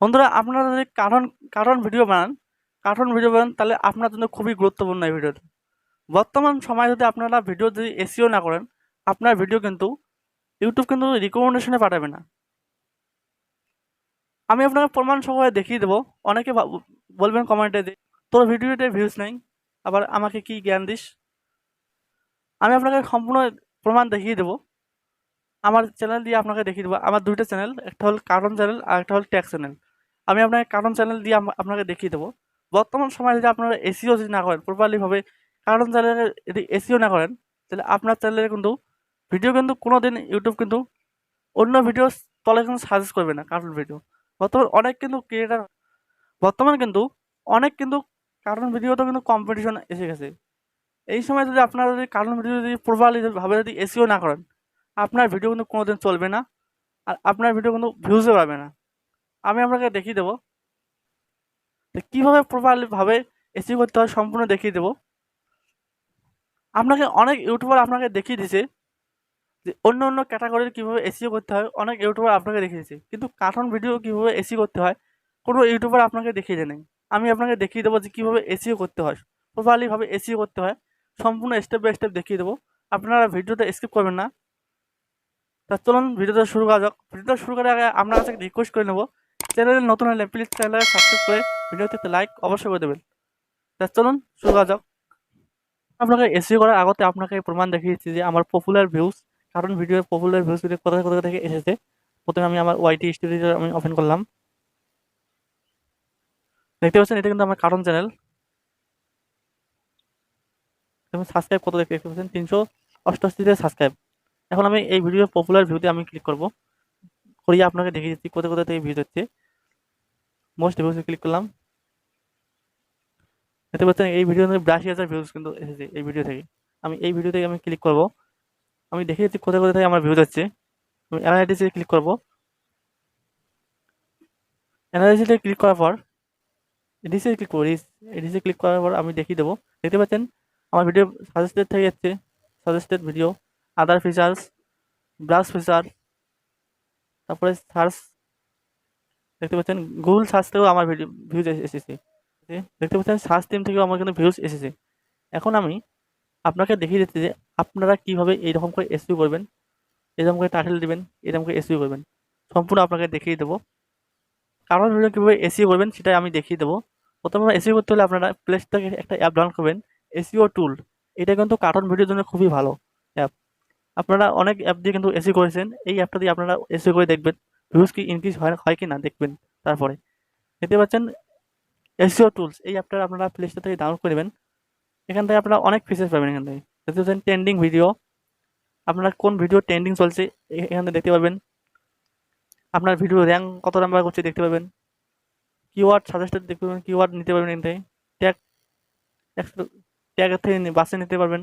বন্ধুরা, আপনারা যদি কার্টুন ভিডিও বানান তাহলে আপনার জন্য খুবই গুরুত্বপূর্ণ এই ভিডিওটা। বর্তমান সময়ে যদি আপনারা ভিডিও যদি এসইও না করেন, আপনার ভিডিও কিন্তু ইউটিউব কিন্তু রিকমেন্ডেশনে পাঠাবে না। আমি আপনাকে প্রমাণ সহকারে দেখিয়ে দেবো। অনেকে বলবেন কমেন্টে যে তোর ভিডিওতে ভিউজ নেই, আবার আমাকে কি জ্ঞান দিস। আমি আপনাকে সম্পূর্ণ প্রমাণ দেখিয়ে দেবো। আমার চ্যানেল দিয়ে আপনাকে দেখিয়ে দেবো। আমার দুইটা চ্যানেল, একটা হল কার্টুন চ্যানেল আর একটা হল টেক চ্যানেল। আমি আপনাকে কার্টুন চ্যানেল দিয়ে আপনাকে দেখিয়ে দেবো। বর্তমান সময়ে যদি আপনারা এসিও যদি না করেন প্রপারলিভাবে, কার্টুন চ্যানেলে যদি এসিও না করেন, তাহলে আপনার চ্যানেলে কিন্তু ভিডিও কিন্তু কোনো দিন ইউটিউব কিন্তু অন্য ভিডিও তলে কিন্তু সাজেস্ট করবে না কার্টুন ভিডিও। বর্তমান অনেক কিন্তু ক্রিয়েটার বর্তমান কিন্তু অনেক কিন্তু কার্টুন ভিডিওতে কিন্তু কম্পিটিশন এসে গেছে। এই সময় যদি আপনারা যদি কার্টুন ভিডিও যদি প্রপারলি ভাবে যদি এসিও না করেন, আপনার ভিডিও কিন্তু কোনোদিন চলবে না, আর আপনার ভিডিও কিন্তু ভিউজও পাবে না। আমি আপনাকে দেখিয়ে দেবো যে কীভাবে প্রপারলি ভাবে এসিও করতে হয়, সম্পূর্ণ দেখিয়ে দেবো। আপনাকে অনেক ইউটিউবার আপনাকে দেখিয়ে দিয়েছে যে অন্য অন্য ক্যাটাগরির কীভাবে এসিও করতে হয়, অনেক ইউটিউবার আপনাকে দেখিয়ে দিয়েছে, কিন্তু কার্টুন ভিডিও কীভাবে এসি করতে হয় কোনো ইউটিউবার আপনাকে দেখিয়ে দেয় নাই। আমি আপনাকে দেখিয়ে দেবো যে কীভাবে এসিও করতে হয়, প্রপারলিভাবে এসিও করতে হয়, সম্পূর্ণ স্টেপ বাই স্টেপ দেখিয়ে দেবো। আপনারা ভিডিওতে স্কিপ করবেন না। তা চলুন ভিডিওটা শুরু করা যাক। ভিডিওটা শুরু করার আগে আপনার কাছে রিকোয়েস্ট করে নেবো, চ্যানেলে নতুন হলে প্লিজ চ্যানেলটাকে সাবস্ক্রাইব করে ভিডিওতে একটা লাইক অবশ্যই করে দেবেন। তা চলুন শুরু করা যাক। আপনাকে এসইও করার আগতে আপনাকে প্রমাণ দেখিয়েছি যে আমার পপুলার ভিউজ, কারণ ভিডিওর পপুলার ভিউজ কোথা কোথা থেকে এসেছে। প্রথমে আমি আমার ওয়াইটি স্টুডিও আমি ওপেন করলাম। দেখতে পাচ্ছেন এটা কিন্তু আমার কার্টুন চ্যানেল। সাবস্ক্রাইব কত দেখতে পাচ্ছেন, 388তে সাবস্ক্রাইব। এখন আমি এই ভিডিওর পপুলার ভিউতে আমি ক্লিক করবো, করিয়ে আপনাকে দেখিয়ে দিচ্ছি কোথা কোথা থেকে ভিউজ হচ্ছে। মোস্ট ভিউজে ক্লিক করলাম। দেখতে পাচ্ছেন এই ভিডিও 82,000 ভিউজ কিন্তু এসেছে এই ভিডিও থেকে। আমি এই ভিডিও থেকে আমি ক্লিক করবো, আমি দেখিয়ে দিচ্ছি কোথা কোথা থেকে আমার ভিউজ হচ্ছে। আমি অ্যানালাইটিসে ক্লিক করবো। অ্যানালাইসিসে ক্লিক করার পর এডিসে ক্লিক করবো। এডিসে ক্লিক করার পর আমি দেখিয়ে দেবো। দেখতে পাচ্ছেন আমার ভিডিও সাজেস্টেড থেকে যাচ্ছে, সাজেস্টেড ভিডিও, আদার ফিচার্স, ব্রাশ ফিচার, তারপরে সার্চ। দেখতে পাচ্ছেন গুগল সার্চ থেকেও আমার ভিডিও ভিউজ এসেছে। দেখতে পাচ্ছেন সার্চ টিম থেকেও আমার কিন্তু ভিউজ এসেছে। এখন আমি আপনাকে দেখিয়ে দিচ্ছি যে আপনারা কীভাবে এইরকম করে এসইও করবেন, এরকম করে টাইটেল দিবেন, এরকম করে এসইও করবেন, সম্পূর্ণ আপনাকে দেখিয়ে দেবো। কারণ ভিডিও কীভাবে এসইও করবেন সেটাই আমি দেখিয়ে দেবো। প্রথমে এসইও করতে হলে আপনারা প্লে স্টোর থেকে একটা অ্যাপ ডাউনলোড করবেন, এসইও টুল। এটা কিন্তু কার্টুন ভিডিওর জন্য খুবই ভালো অ্যাপ। আপনারা অনেক অ্যাপ দিয়ে কিন্তু এসইও করেছেন, এই অ্যাপটা দিয়ে আপনারা এসইও করে দেখবেন ভিউজ কি ইনক্রিজ হয় কি না দেখবেন। তারপরে দেখতে পাচ্ছেন এসইও টুলস, এই অ্যাপটা আপনারা প্লে স্টোর থেকে ডাউনলোড করে নেবেন। এখান থেকে আপনারা অনেক ফিচার্স পাবেন। এখান থেকে দেখতে পাচ্ছেন ট্রেন্ডিং ভিডিও, আপনারা কোন ভিডিও ট্রেন্ডিং চলছে এখান থেকে দেখতে পাবেন। আপনার ভিডিও র্যাঙ্ক কত নাম্বার করছে দেখতে পাবেন। কিওয়ার্ড সাজেস্টেড দেখতে পাবেন, কিওয়ার্ড নিতে পারবেন এখান থেকে। ট্যাগ ট্যাগের থেকে বাসে নিতে পারবেন।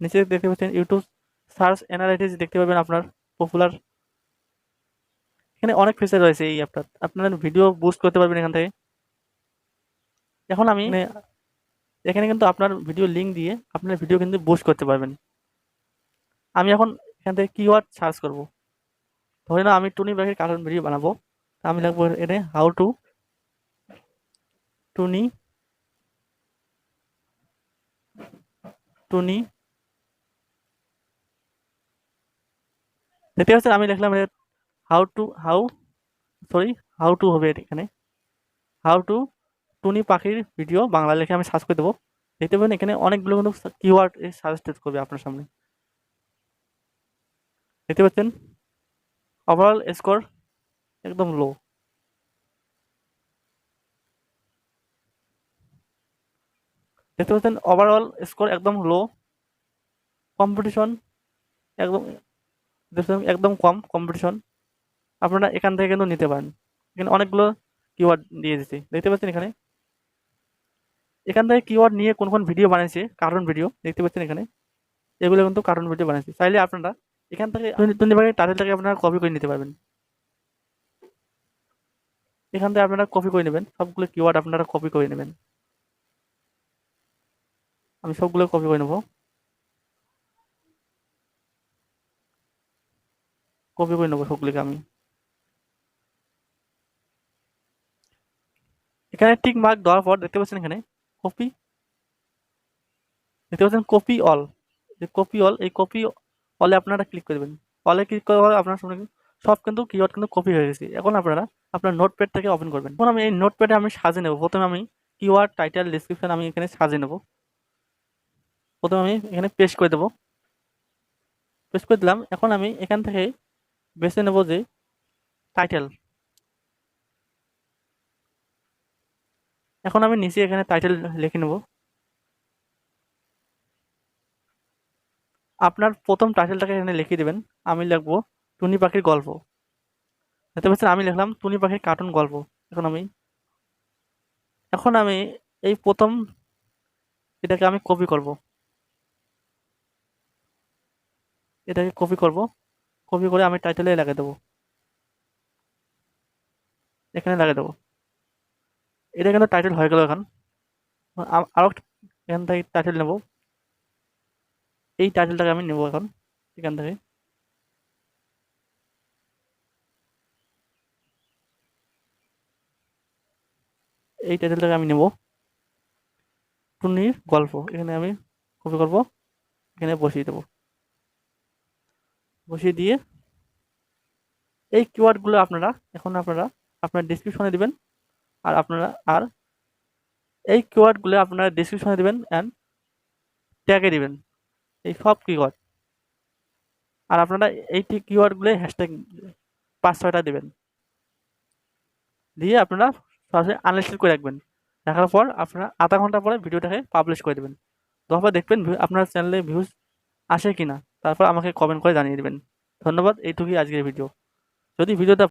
নিচে দেখতে পাচ্ছেন ইউটিউব সার্চ অ্যানালাইটিক্স দেখতে পাবেন আপনার পপুলার। এখানে অনেক ফিচার রয়েছে এই অ্যাপটা, আপনারা ভিডিও বুস্ট করতে পারবেন এখান থেকে। এখন আমি এখানে কিন্তু আপনার ভিডিও লিঙ্ক দিয়ে আপনার ভিডিও কিন্তু বুস্ট করতে পারবেন। আমি এখন এখান থেকে কিওয়ার্ড সার্চ করব। ধরে না আমি টুনি ব্যাগের কার্টুন ভিডিও বানাবো, আমি লিখবো এখানে হাউ টু টুনি টুনি। দেখতে পাচ্ছেন আমি লিখলাম হাউ টু হবে এখানে, হাউ টু টুনি পাখির ভিডিও বাংলা লিখে আমি সার্চ করে দেবো। দেখতে পাবেন এখানে অনেকগুলো কিন্তু কিওয়ার্ড সাজেস্টেড করবে আপনার সামনে। দেখতে পাচ্ছেন ওভারঅল স্কোর একদম লো। দেখতে পাচ্ছেন ওভারঅল স্কোর একদম লো, কম্পিটিশন একদম একদম কম কম্পিটিশন। আপনারা এখান থেকে কিন্তু নিতে পারেন। এখানে অনেকগুলো কিওয়ার্ড দিয়ে দিচ্ছে দেখতে পাচ্ছেন এখানে। এখান থেকে কিওয়ার্ড নিয়ে কোন কোন ভিডিও বানিয়েছে কার্টুন ভিডিও দেখতে পাচ্ছেন এখানে, এগুলো কিন্তু কার্টুন ভিডিও বানিয়েছে। চাইলে আপনারা এখান থেকে টাইটেলটাকে আপনারা কপি করে নিতে পারবেন। এখান থেকে আপনারা কপি করে নেবেন, সবগুলো কিওয়ার্ড আপনারা কপি করে নেবেন। আমি সবগুলো কপি করে নেব, সবগুলোকে আমি। এখানে টিক মার্ক দেওয়ার পর দেখতে পাচ্ছেন এখানে কপি, দেখতে পাচ্ছেন কপি অল, কপি অল, এই কপি অলে আপনারা ক্লিক করবেন। অলে ক্লিক করার পর আপনার সামনে সব কিন্তু কিওয়ার্ড কিন্তু কপি হয়ে গেছে। এখন আপনারা আপনার নোটপ্যাড থেকে ওপেন করবেন। এখন আমি এই নোটপ্যাডে আমি সাজিয়ে নেব। প্রথমে আমি কিওয়ার্ড টাইটেল ডেসক্রিপশন আমি এখানে সাজিয়ে নেব। প্রথমে আমি এখানে পেস্ট করে দেবো, পেস্ট করে দিলাম। এখন আমি এখান থেকে বেছে নেব যে টাইটেল। এখন আমি নিচে এখানে টাইটেল লিখে নেব। আপনার প্রথম টাইটেলটাকে এখানে লিখে দেবেন। আমি লিখবো টুনি পাখির গল্প। দেখতে পাচ্ছেন আমি লিখলাম টুনি পাখির কার্টুন গল্প। এখন আমি এই প্রথম এটাকে আমি কপি করব, এটাকে কপি করব, কপি করে আমি টাইটেলে লাগিয়ে দেবো, এখানে লাগিয়ে দেবো। এটা কিন্তু টাইটেল হয়ে গেল। এখন আরও এখান থেকে টাইটেল নেব, এই টাইটেলটাকে আমি নেব এখন এখান থেকে। এই টাইটেলটাকে আমি নেব, টুনির গল্প। এখানে আমি কপি করব, এখানে বসিয়ে দেবো। বসিয়ে দিয়ে এই কিওয়ার্ডগুলো আপনারা আপনার ডিসক্রিপশনে দিবেন। আর এই কিওয়ার্ডগুলো আপনারা ডিসক্রিপশনে দিবেন অ্যান্ড ট্যাগে দিবেন, এই সব কিওয়ার্ড। আর আপনারা এই কিওয়ার্ডগুলো হ্যাশট্যাগ 5-6টা দিবেন, দিয়ে আপনারা সরাসরি আনলিস্টেড করে রাখবেন। রাখার পর আপনারা আধা ঘন্টা পরে ভিডিওটাকে পাবলিশ করে দেবেন। তারপর দেখবেন আপনার চ্যানেলে ভিউজ আসে কিনা, তারপর আমাকে কমেন্ট করে জানিয়ে দেবেন। ধন্যবাদ, এইটুকুই আজকের ভিডিও। যদি ভিডিওটা